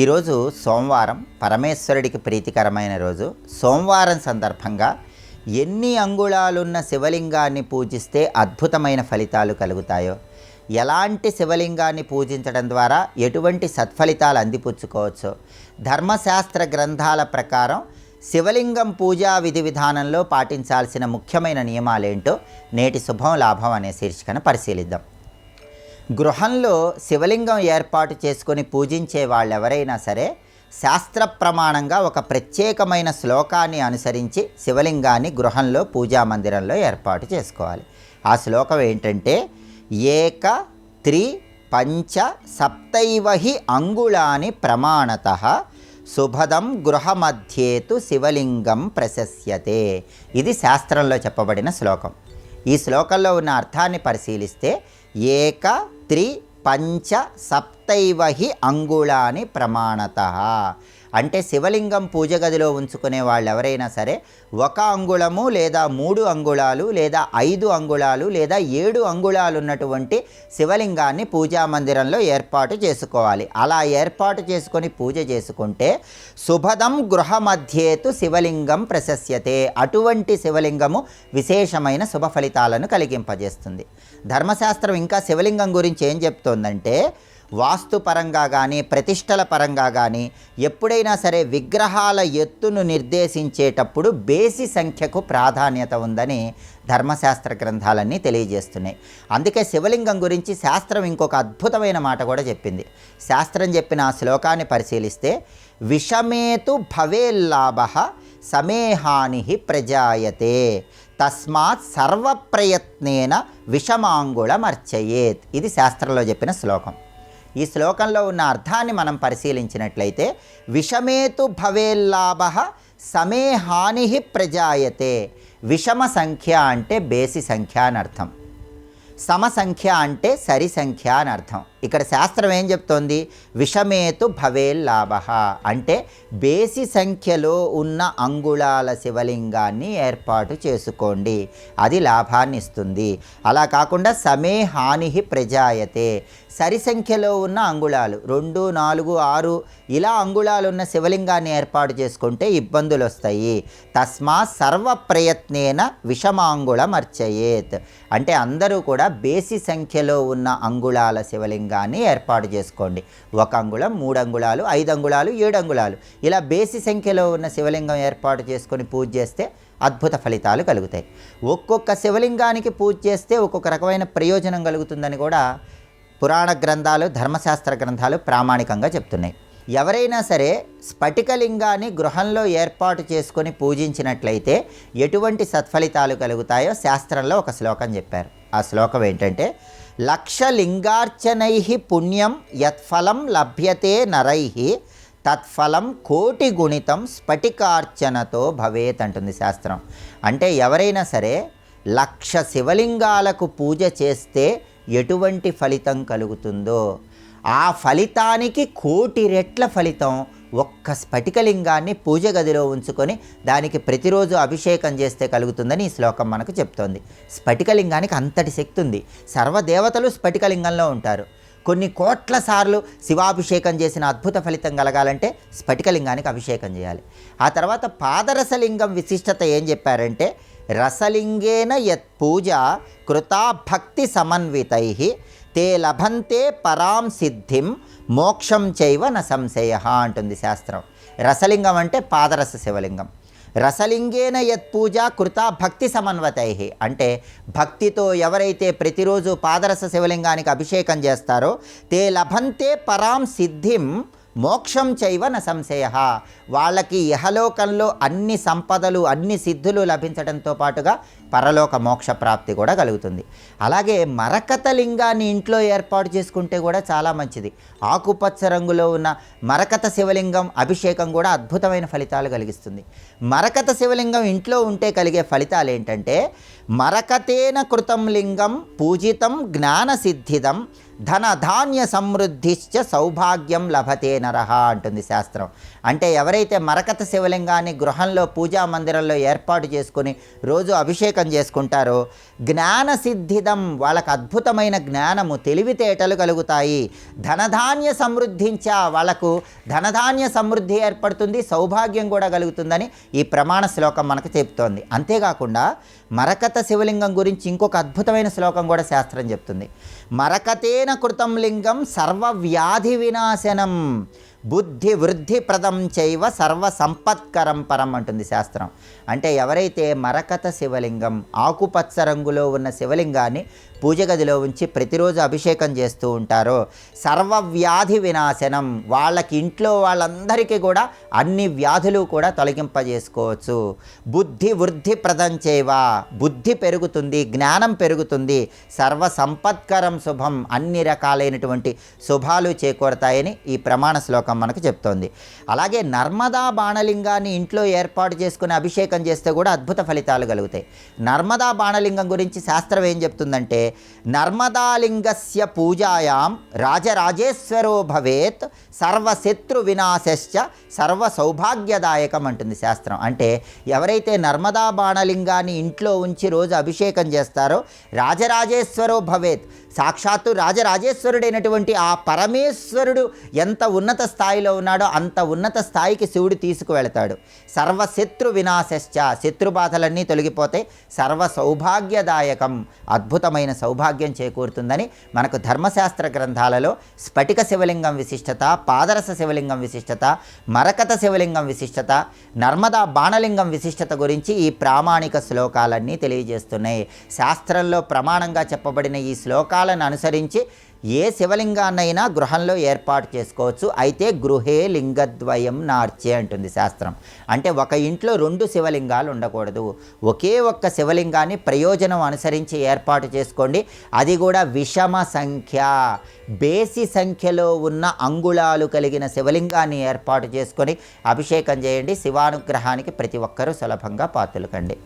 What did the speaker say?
ఈరోజు సోమవారం, పరమేశ్వరుడికి ప్రీతికరమైన రోజు. సోమవారం సందర్భంగా ఎన్ని అంగుళాలున్న శివలింగాన్ని పూజిస్తే అద్భుతమైన ఫలితాలు కలుగుతాయో, ఎలాంటి శివలింగాన్ని పూజించడం ద్వారా ఎటువంటి సత్ఫలితాలు అందిపుచ్చుకోవచ్చో, ధర్మశాస్త్ర గ్రంథాల ప్రకారం శివలింగం పూజా విధి విధానంలో పాటించాల్సిన ముఖ్యమైన నియమాలేంటో నేటి శుభం లాభం అనే శీర్షికను పరిశీలిద్దాం. గృహంలో శివలింగం ఏర్పాటు చేసుకొని పూజించే వాళ్ళెవరైనా సరే శాస్త్ర ప్రమాణంగా ఒక ప్రత్యేకమైన శ్లోకాన్ని అనుసరించి శివలింగాన్ని గృహంలో పూజా మందిరంలో ఏర్పాటు చేసుకోవాలి. ఆ శ్లోకం ఏంటంటే, ఏక త్రి పంచ సప్తైవహి అంగుళాని ప్రమాణతః శుభదం గృహమధ్యేతు శివలింగం ప్రశస్యతే. ఇది శాస్త్రంలో చెప్పబడిన శ్లోకం. ఈ శ్లోకంలో ఉన్న అర్థాన్ని పరిశీలిస్తే, ఏక త్రి పంచ సప్తైవహి అంగుళాని ప్రమాణతః అంటే శివలింగం పూజ గదిలో ఉంచుకునే వాళ్ళు ఎవరైనా సరే 1 అంగుళము లేదా 3 అంగుళాలు లేదా 5 అంగుళాలు లేదా 7 అంగుళాలు ఉన్నటువంటి శివలింగాన్ని పూజా మందిరంలో ఏర్పాటు చేసుకోవాలి. అలా ఏర్పాటు చేసుకొని పూజ చేసుకుంటే శుభదం గృహమధ్యేతు శివలింగం ప్రశస్యతే. అటువంటి శివలింగము విశేషమైన శుభ ఫలితాలను కలిగింపజేస్తుంది. ధర్మశాస్త్రం ఇంకా శివలింగం గురించి ఏం చెప్తోందంటే, వాస్తుపరంగా కానీ ప్రతిష్టల పరంగా కానీ ఎప్పుడైనా సరే విగ్రహాల ఎత్తును నిర్దేశించేటప్పుడు బేసి సంఖ్యకు ప్రాధాన్యత ఉందని ధర్మశాస్త్ర గ్రంథాలన్నీ తెలియజేస్తున్నాయి. అందుకే శివలింగం గురించి శాస్త్రం ఇంకొక అద్భుతమైన మాట కూడా చెప్పింది. శాస్త్రం చెప్పిన ఆ శ్లోకాన్ని పరిశీలిస్తే, విషమేతు భవేల్లాభః సమేహాని ప్రజాయతే తస్మాత్ సర్వప్రయత్నేన విషమాంగుళమర్చయేత్. ఇది శాస్త్రంలో చెప్పిన శ్లోకం. ఈ శ్లోకంలో ఉన్న అర్థాన్ని మనం పరిశీలించినట్లయితే, విషమేతు భవేల్లాభః సమే హాని ప్రజాయతే. విషమ సంఖ్య అంటే బేసి సంఖ్య అని అర్థం, సమ సంఖ్య అంటే సరి సంఖ్య అని అర్థం. ఇక్కడ శాస్త్రం ఏం చెప్తోంది, విషమేతు భవేల్లాభః అంటే బేసి సంఖ్యలో ఉన్న అంగుళాల శివలింగాన్ని ఏర్పాటు చేసుకోండి, అది లాభాన్ని ఇస్తుంది. అలా కాకుండా సమే హాని ప్రజాయతే, సరి సంఖ్యలో ఉన్న అంగుళాలు 2, 4, 6 ఇలా అంగుళాలు ఉన్న శివలింగాన్ని ఏర్పాటు చేసుకుంటే ఇబ్బందులు వస్తాయి. తస్మాత్ సర్వ ప్రయత్నేన విషమాంగుళం అర్చయేత్ అంటే అందరూ కూడా బేసి సంఖ్యలో ఉన్న అంగుళాల శివలింగాన్ని ఏర్పాటు చేసుకోండి. 1 అంగుళం, 3 అంగుళాలు, 5 అంగుళాలు, 7 అంగుళాలు ఇలా బేసి సంఖ్యలో ఉన్న శివలింగం ఏర్పాటు చేసుకొని పూజ చేస్తే అద్భుత ఫలితాలు కలుగుతాయి. ఒక్కొక్క శివలింగానికి పూజ చేస్తే ఒక్కొక్క రకమైన ప్రయోజనం కలుగుతుందని కూడా పురాణ గ్రంథాలు, ధర్మశాస్త్ర గ్రంథాలు ప్రామాణికంగా చెప్తున్నాయి. ఎవరైనా సరే స్ఫటికలింగాన్ని గృహంలో ఏర్పాటు చేసుకొని పూజించినట్లయితే ఎటువంటి సత్ఫలితాలు కలుగుతాయో శాస్త్రంలో ఒక శ్లోకం చెప్పారు. ఆ శ్లోకం ఏంటంటే, లక్షలింగార్చనై పుణ్యం యత్ఫలం లభ్యతే నరై తత్ఫలం కోటి గుణితం స్ఫటికార్చనతో భవేత్ అంటుంది శాస్త్రం. అంటే ఎవరైనా సరే 1,00,000 శివలింగాలకు పూజ చేస్తే ఎటువంటి ఫలితం కలుగుతుందో ఆ ఫలితానికి 1,000,000 రెట్ల ఫలితం ఒక్క స్ఫటికలింగాన్ని పూజ గదిలో ఉంచుకొని దానికి ప్రతిరోజు అభిషేకం చేస్తే కలుగుతుందని ఈ శ్లోకం మనకు చెప్తోంది. స్ఫటికలింగానికి అంతటి శక్తి ఉంది. సర్వదేవతలు స్ఫటికలింగంలో ఉంటారు. కొన్ని కోట్ల సార్లు శివాభిషేకం చేసిన అద్భుత ఫలితం కలగాలంటే స్ఫటికలింగానికి అభిషేకం చేయాలి. ఆ తర్వాత పాదరసలింగం విశిష్టత ఏం చెప్పారంటే, రసలింగేన యత్ పూజ కృతా భక్తి సమన్వితై తే లభంతే పరాం సిద్ధిం మోక్షం చైవ న సంశయ అంటుంది శాస్త్రం. రసలింగం అంటే పాదరస శివలింగం. రసలింగేన యత్ పూజ కృతా భక్తి సమన్వతై అంటే భక్తితో ఎవరైతే ప్రతిరోజు పాదరస శివలింగానికి అభిషేకం చేస్తారో తే లభంతే పరాం సిద్ధిం మోక్షం చైవ న సంశయ వాళ్ళకి ఇహలోకంలో అన్ని సంపదలు, అన్ని సిద్ధులు లభించడంతో పాటుగా పరలోక మోక్ష ప్రాప్తి కూడా కలుగుతుంది. అలాగే మరకత లింగాన్ని ఇంట్లో ఏర్పాటు చేసుకుంటే కూడా చాలా మంచిది. ఆకుపచ్చ రంగులో ఉన్న మరకత శివలింగం అభిషేకం కూడా అద్భుతమైన ఫలితాలు కలిగిస్తుంది. మరకత శివలింగం ఇంట్లో ఉంటే కలిగే ఫలితాలు ఏంటంటే, మరకతేన కృతం లింగం పూజితం జ్ఞానసిద్ధిదం ధనధాన్య సమృద్ధిశ్చ సౌభాగ్యం లభతే నరహ అంటుంది శాస్త్రం. అంటే ఎవరైతే మరకత శివలింగాన్ని గృహంలో పూజా మందిరంలో ఏర్పాటు చేసుకుని రోజు అభిషేకం చేసుకుంటారో జ్ఞానసిద్ధిదం, వాళ్ళకు అద్భుతమైన జ్ఞానము తెలివితేటలు కలుగుతాయి. ధనధాన్య సమృద్ధించ, వాళ్ళకు ధనధాన్య సమృద్ధి ఏర్పడుతుంది, సౌభాగ్యం కూడా కలుగుతుందని ఈ ప్రమాణ శ్లోకం మనకు చెప్తోంది. అంతేకాకుండా మరకత శివలింగం గురించి ఇంకొక అద్భుతమైన శ్లోకం కూడా శాస్త్రం చెప్తుంది. మరకతేన కృతం లింగం సర్వవ్యాధి వినాశనం బుద్ధి వృద్ధి ప్రదం చైవ సర్వ సంపత్కరం పరం అంటుంది శాస్త్రం. అంటే ఎవరైతే మరకత శివలింగం ఆకుపచ్చ రంగులో ఉన్న శివలింగాన్ని పూజ గదిలో ఉంచి ప్రతిరోజు అభిషేకం చేస్తూ ఉంటారో సర్వవ్యాధి వినాశనం, వాళ్ళకి ఇంట్లో వాళ్ళందరికీ కూడా అన్ని వ్యాధులు కూడా తొలగింపజేసుకోవచ్చు. బుద్ధి వృద్ధి ప్రదం చైవ, బుద్ధి పెరుగుతుంది, జ్ఞానం పెరుగుతుంది. సర్వ సంపత్కరం శుభం, అన్ని రకాలైనటువంటి శుభాలు చేకూరతాయని ఈ ప్రమాణ శ్లోకం మనకు చెప్తోంది. అలాగే నర్మదా బాణలింగాన్ని ఇంట్లో ఏర్పాటు చేసుకుని అభిషేకం చేస్తే కూడా అద్భుత ఫలితాలు కలుగుతాయి. నర్మదా బాణలింగం గురించి శాస్త్రం ఏం చెప్తుందంటే నర్మదాలింగస్య పూజాయాం రాజరాజేశ్వరో భవేత్ సర్వశత్రు వినాశశ్చ సర్వ సౌభాగ్యదాయకం అంటుంది శాస్త్రం. అంటే ఎవరైతే నర్మదా బాణలింగాన్ని ఇంట్లో ఉంచి రోజు అభిషేకం చేస్తారో రాజరాజేశ్వరో భవేత్, సాక్షాత్తు రాజరాజేశ్వరుడైనటువంటి ఆ పరమేశ్వరుడు ఎంత ఉన్నత స్థాయిలో ఉన్నాడో అంత ఉన్నత స్థాయికి శివుడు తీసుకువెళతాడు. సర్వశత్రు వినాశశ్చ, శత్రుబాధలన్నీ తొలగిపోతాయి. సర్వ సౌభాగ్యదాయకం, అద్భుతమైన సౌభాగ్యం చేకూరుతుందని మనకు ధర్మశాస్త్ర గ్రంథాలలో స్ఫటిక శివలింగం విశిష్టత, పాదరస శివలింగం విశిష్టత, మరకత శివలింగం విశిష్టత, నర్మదా బాణలింగం విశిష్టత గురించి ఈ ప్రామాణిక శ్లోకాలన్నీ తెలియజేస్తున్నాయి. శాస్త్రంలో ప్రమాణంగా చెప్పబడిన ఈ శ్లోకాలను అనుసరించి ఏ శివలింగాన్నైనా గృహంలో ఏర్పాటు చేసుకోవచ్చు. అయితే గృహే లింగద్వయం నార్చే అంటుంది శాస్త్రం. అంటే ఒక ఇంట్లో రెండు శివలింగాలు ఉండకూడదు. ఒకే ఒక్క శివలింగాన్ని ప్రయోజనం అనుసరించి ఏర్పాటు చేసుకోండి. అది కూడా విషమ సంఖ్య, బేసి సంఖ్యలో ఉన్న అంగుళాలు కలిగిన శివలింగాన్ని ఏర్పాటు చేసుకొని అభిషేకం చేయండి. శివానుగ్రహానికి ప్రతి ఒక్కరూ సులభంగా పాత్రలు కండి.